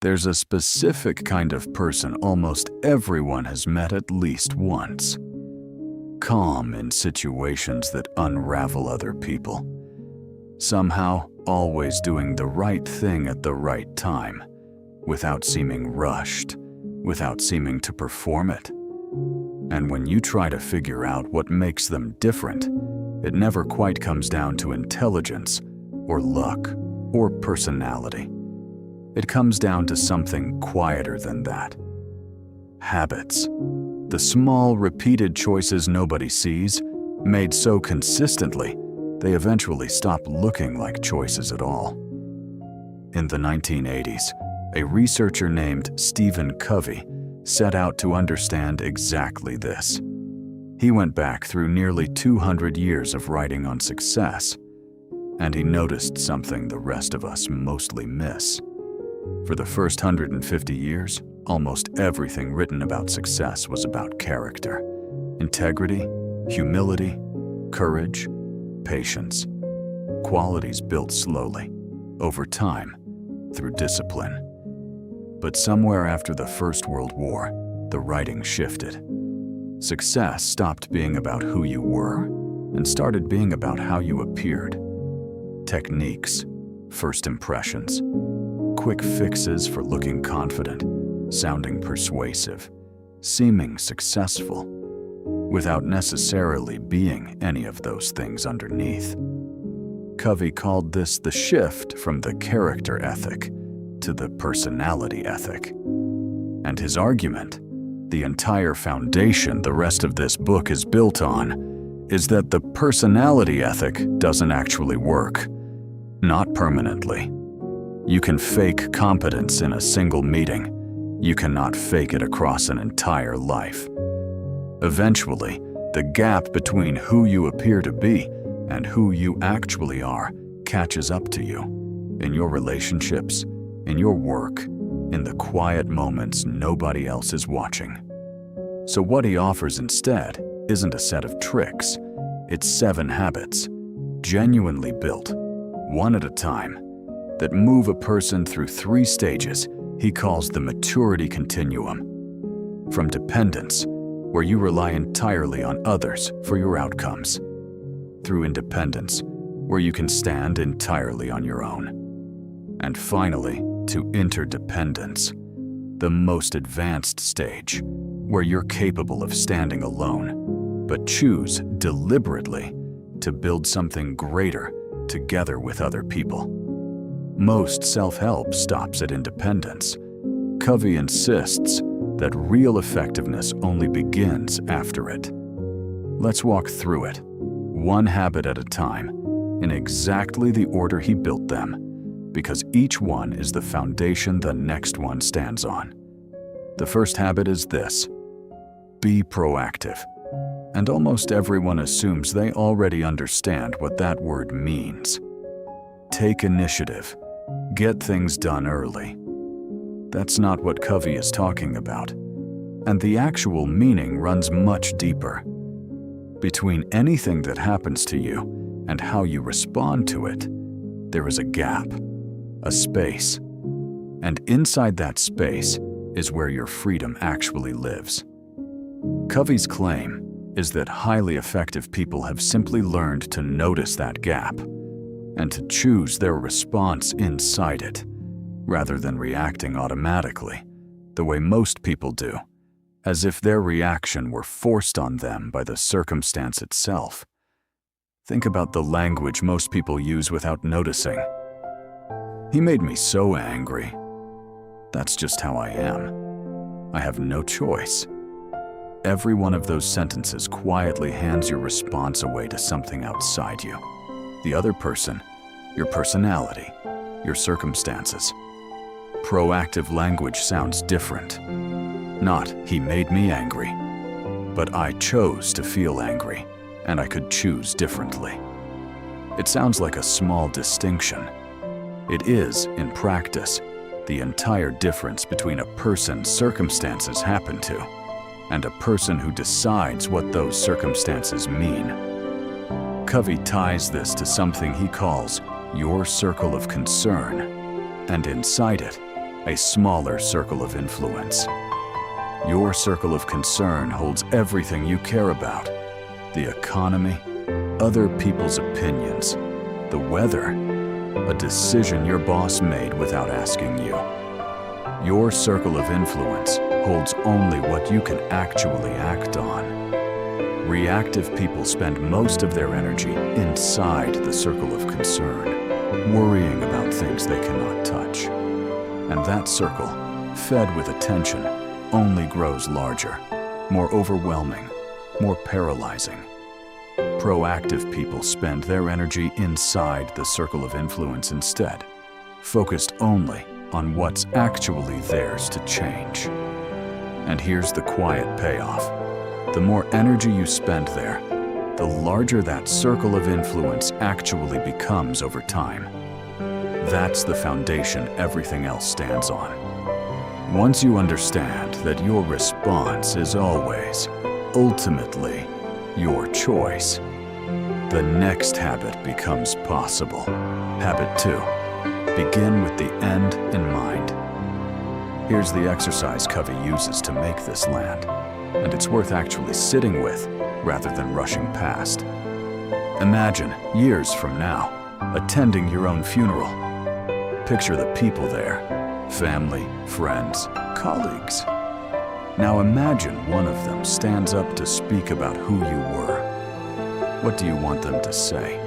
There's a specific kind of person almost everyone has met at least once. Calm in situations that unravel other people. Somehow, always doing the right thing at the right time, without seeming rushed, without seeming to perform it. And when you try to figure out what makes them different, it never quite comes down to intelligence, or luck, or personality. It comes down to something quieter than that. Habits. The small, repeated choices nobody sees, made so consistently, they eventually stop looking like choices at all. In the 1980s, a researcher named Stephen Covey set out to understand exactly this. He went back through nearly 200 years of writing on success, and he noticed something the rest of us mostly miss. For the first 150 years, almost everything written about success was about character, integrity, humility, courage, patience. Qualities built slowly, over time, through discipline. But somewhere after the First World War, the writing shifted. Success stopped being about who you were and started being about how you appeared. Techniques, first impressions, quick fixes for looking confident, sounding persuasive, seeming successful, without necessarily being any of those things underneath. Covey called this the shift from the character ethic to the personality ethic. And his argument, the entire foundation the rest of this book is built on, is that the personality ethic doesn't actually work. Not permanently. You can fake competence in a single meeting. You cannot fake it across an entire life. Eventually, the gap between who you appear to be and who you actually are catches up to you, in your relationships, in your work, in the quiet moments nobody else is watching. So what he offers instead isn't a set of tricks, it's 7 habits, genuinely built, one at a time, that move a person through 3 stages he calls the maturity continuum. From dependence, where you rely entirely on others for your outcomes, through independence, where you can stand entirely on your own, and finally, to interdependence, the most advanced stage, where you're capable of standing alone, but choose deliberately to build something greater together with other people. Most self-help stops at independence. Covey insists that real effectiveness only begins after it. Let's walk through it, one habit at a time, in exactly the order he built them, because each one is the foundation the next one stands on. The first habit is this: be proactive. And almost everyone assumes they already understand what that word means. Take initiative. Get things done early. That's not what Covey is talking about. And the actual meaning runs much deeper. Between anything that happens to you and how you respond to it, there is a gap, a space. And inside that space is where your freedom actually lives. Covey's claim is that highly effective people have simply learned to notice that gap and to choose their response inside it, rather than reacting automatically, the way most people do, as if their reaction were forced on them by the circumstance itself. Think about the language most people use without noticing. He made me so angry. That's just how I am. I have no choice. Every one of those sentences quietly hands your response away to something outside you. The other person, your personality, your circumstances. Proactive language sounds different. Not, he made me angry, but I chose to feel angry, and I could choose differently. It sounds like a small distinction. It is, in practice, the entire difference between a person's circumstances happen to and a person who decides what those circumstances mean. Covey ties this to something he calls your circle of concern, and inside it, a smaller circle of influence. Your circle of concern holds everything you care about: the economy, other people's opinions, the weather, a decision your boss made without asking you. Your circle of influence holds only what you can actually act on. Reactive people spend most of their energy inside the circle of concern, worrying about things they cannot touch. And that circle, fed with attention, only grows larger, more overwhelming, more paralyzing. Proactive people spend their energy inside the circle of influence instead, focused only on what's actually theirs to change. And here's the quiet payoff. The more energy you spend there, the larger that circle of influence actually becomes over time. That's the foundation everything else stands on. Once you understand that your response is always, ultimately, your choice, the next habit becomes possible. Habit 2. Begin with the end in mind. Here's the exercise Covey uses to make this land, and it's worth actually sitting with rather than rushing past. Imagine, years from now, attending your own funeral. Picture the people there: family, friends, colleagues. Now imagine one of them stands up to speak about who you were. What do you want them to say?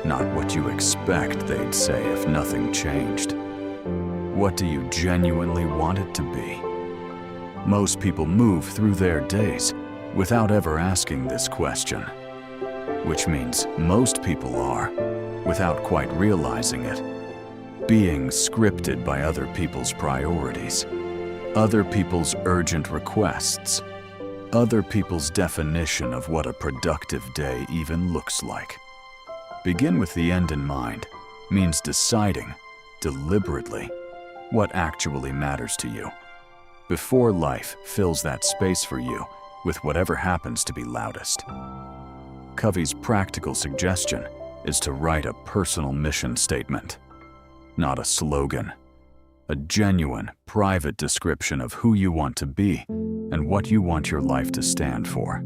Not what you expect they'd say if nothing changed. What do you genuinely want it to be? Most people move through their days without ever asking this question, which means most people are, without quite realizing it, being scripted by other people's priorities, other people's urgent requests, other people's definition of what a productive day even looks like. Begin with the end in mind means deciding, deliberately, what actually matters to you, before life fills that space for you with whatever happens to be loudest. Covey's practical suggestion is to write a personal mission statement, not a slogan. A genuine, private description of who you want to be and what you want your life to stand for.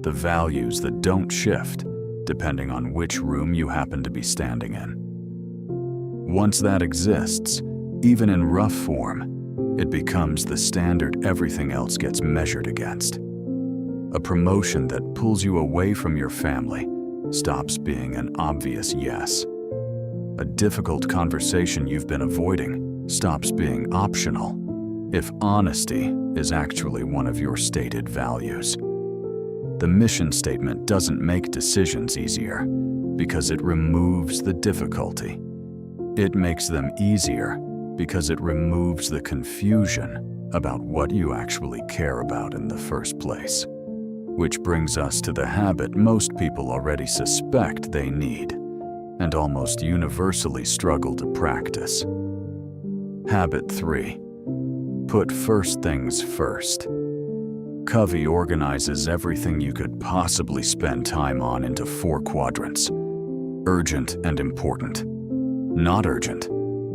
The values that don't shift depending on which room you happen to be standing in. Once that exists, even in rough form, it becomes the standard everything else gets measured against. A promotion that pulls you away from your family stops being an obvious yes. A difficult conversation you've been avoiding stops being optional if honesty is actually one of your stated values. The mission statement doesn't make decisions easier because it removes the difficulty. It makes them easier because it removes the confusion about what you actually care about in the first place. Which brings us to the habit most people already suspect they need and almost universally struggle to practice. Habit 3. Put first things first. Covey organizes everything you could possibly spend time on into 4 quadrants: urgent and important, not urgent,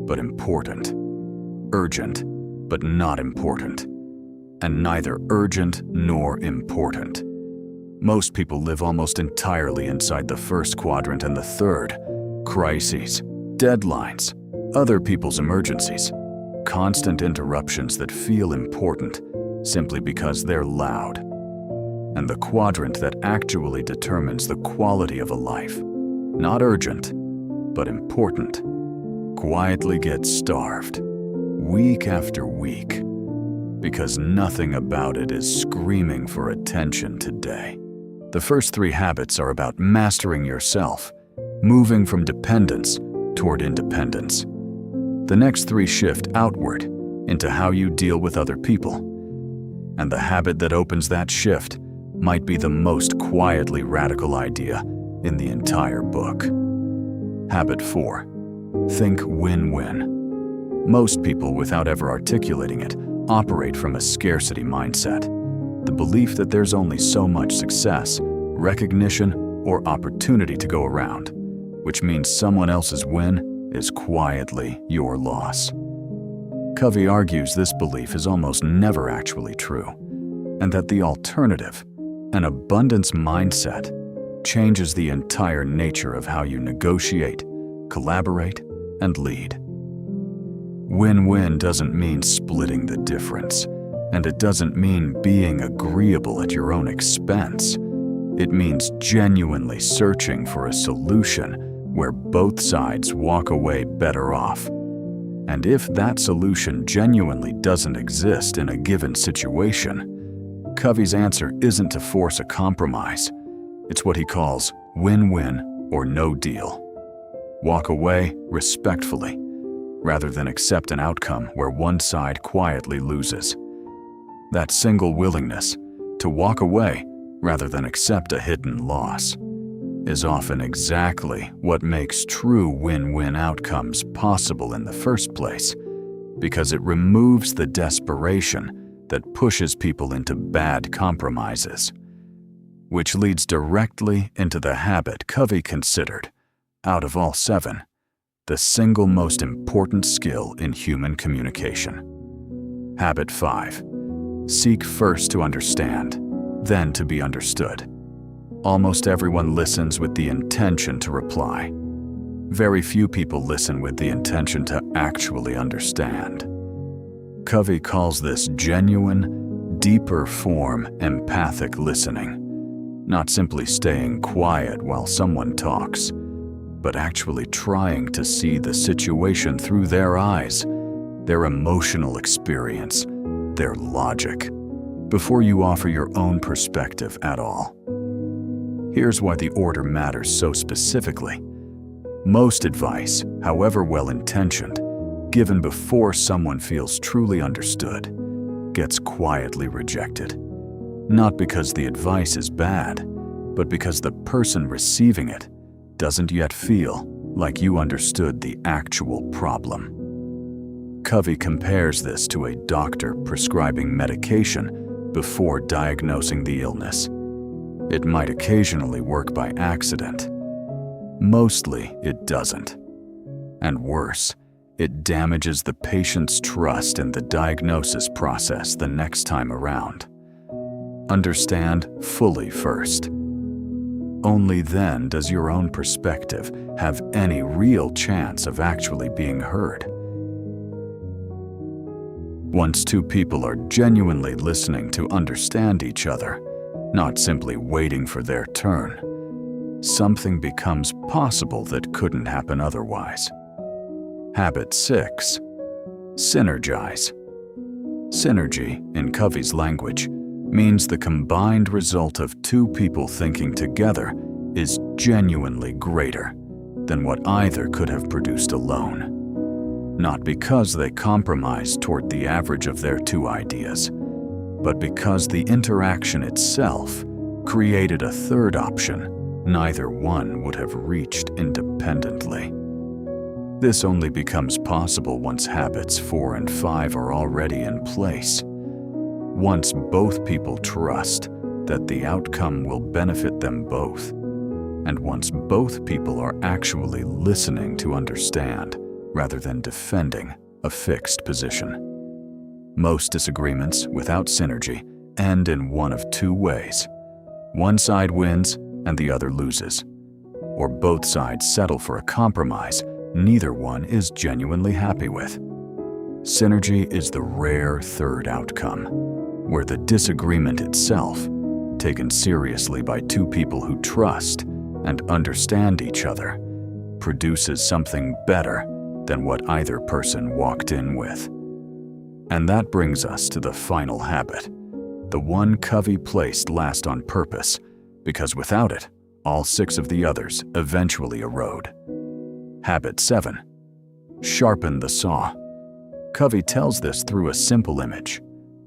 but important, urgent, but not important, and neither urgent nor important. Most people live almost entirely inside the first quadrant and the third: crises, deadlines, other people's emergencies, constant interruptions that feel important simply because they're loud. And the quadrant that actually determines the quality of a life, not urgent, but important, quietly gets starved, week after week, because nothing about it is screaming for attention today. The first 3 habits are about mastering yourself, moving from dependence toward independence. The next 3 shift outward into how you deal with other people. And the habit that opens that shift might be the most quietly radical idea in the entire book. Habit 4. Think win-win. Most people, without ever articulating it, operate from a scarcity mindset. The belief that there's only so much success, recognition, or opportunity to go around, which means someone else's win is quietly your loss. Covey argues this belief is almost never actually true, and that the alternative, an abundance mindset, changes the entire nature of how you negotiate, collaborate, and lead. Win-win doesn't mean splitting the difference, and it doesn't mean being agreeable at your own expense. It means genuinely searching for a solution where both sides walk away better off. And if that solution genuinely doesn't exist in a given situation, Covey's answer isn't to force a compromise. It's what he calls win-win or no deal. Walk away respectfully, rather than accept an outcome where one side quietly loses. That single willingness to walk away rather than accept a hidden loss is often exactly what makes true win-win outcomes possible in the first place, because it removes the desperation that pushes people into bad compromises, which leads directly into the habit Covey considered, out of all 7, the single most important skill in human communication. Habit 5. Seek first to understand, then to be understood. Almost everyone listens with the intention to reply. Very few people listen with the intention to actually understand. Covey calls this genuine, deeper form empathic listening, not simply staying quiet while someone talks, but actually trying to see the situation through their eyes, their emotional experience, their logic, before you offer your own perspective at all. Here's why the order matters so specifically. Most advice, however well-intentioned, given before someone feels truly understood, gets quietly rejected. Not because the advice is bad, but because the person receiving it doesn't yet feel like you understood the actual problem. Covey compares this to a doctor prescribing medication before diagnosing the illness. It might occasionally work by accident. Mostly it doesn't. And worse, it damages the patient's trust in the diagnosis process the next time around. Understand fully first. Only then does your own perspective have any real chance of actually being heard. Once two people are genuinely listening to understand each other, not simply waiting for their turn, something becomes possible that couldn't happen otherwise. Habit 6. Synergize. Synergy, in Covey's language, means the combined result of two people thinking together is genuinely greater than what either could have produced alone. Not because they compromised toward the average of their two ideas, but because the interaction itself created a third option neither one would have reached independently. This only becomes possible once habits 4 and 5 are already in place. Once both people trust that the outcome will benefit them both, and once both people are actually listening to understand rather than defending a fixed position. Most disagreements without synergy end in one of two ways. One side wins and the other loses, or both sides settle for a compromise neither one is genuinely happy with. Synergy is the rare third outcome, where the disagreement itself, taken seriously by two people who trust and understand each other, produces something better than what either person walked in with. And that brings us to the final habit, the one Covey placed last on purpose, because without it, all 6 of the others eventually erode. Habit 7. Sharpen the saw. Covey tells this through a simple image.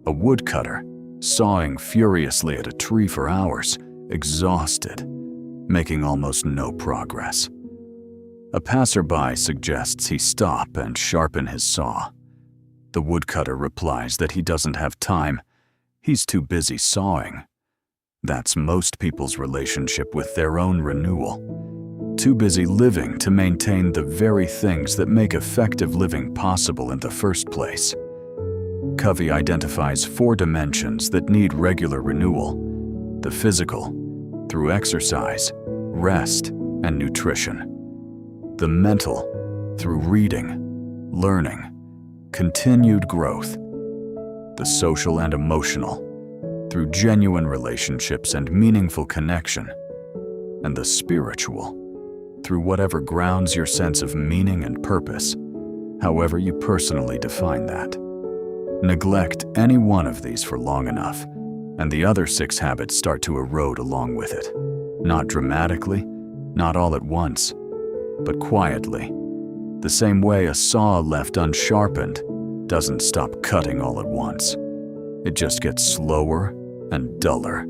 A woodcutter, sawing furiously at a tree for hours, exhausted, making almost no progress. A passerby suggests he stop and sharpen his saw. The woodcutter replies that he doesn't have time. He's too busy sawing. That's most people's relationship with their own renewal. too busy living to maintain the very things that make effective living possible in the first place. Covey identifies 4 dimensions that need regular renewal: the physical, through exercise, rest, and nutrition; the mental, through reading, learning, continued growth; the social and emotional, through genuine relationships and meaningful connection; and the spiritual, through whatever grounds your sense of meaning and purpose, however you personally define that. Neglect any one of these for long enough, and the other 6 habits start to erode along with it. Not dramatically, not all at once, but quietly. The same way a saw left unsharpened doesn't stop cutting all at once. It just gets slower and duller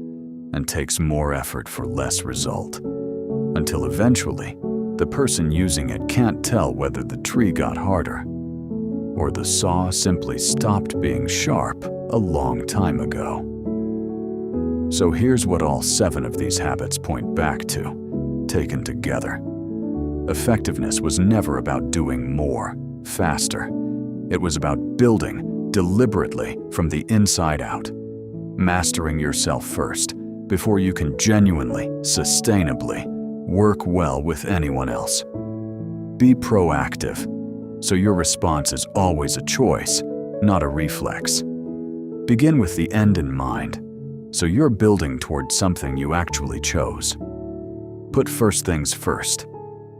and takes more effort for less result, until eventually the person using it can't tell whether the tree got harder or the saw simply stopped being sharp a long time ago. So here's what all 7 of these habits point back to, taken together. Effectiveness was never about doing more, faster. It was about building deliberately from the inside out, mastering yourself first before you can genuinely, sustainably work well with anyone else. Be proactive, so your response is always a choice, not a reflex. Begin with the end in mind, so you're building toward something you actually chose. Put first things first,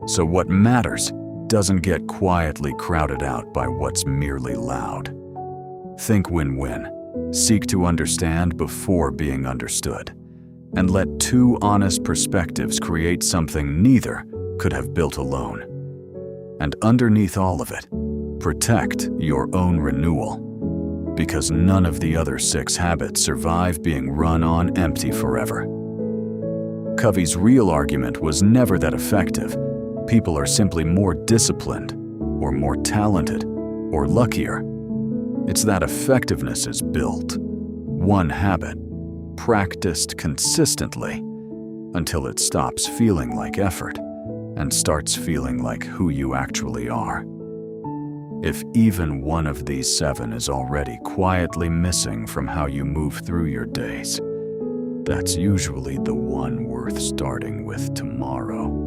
so what matters doesn't get quietly crowded out by what's merely loud. Think win-win. Seek to understand before being understood, and let 2 honest perspectives create something neither could have built alone. And underneath all of it, protect your own renewal, because none of the other 6 habits survive being run on empty forever. Covey's real argument was never that effective people are simply more disciplined, or more talented, or luckier. It's that effectiveness is built, one habit, practiced consistently, until it stops feeling like effort and starts feeling like who you actually are. If even one of these 7 is already quietly missing from how you move through your days, that's usually the one worth starting with tomorrow.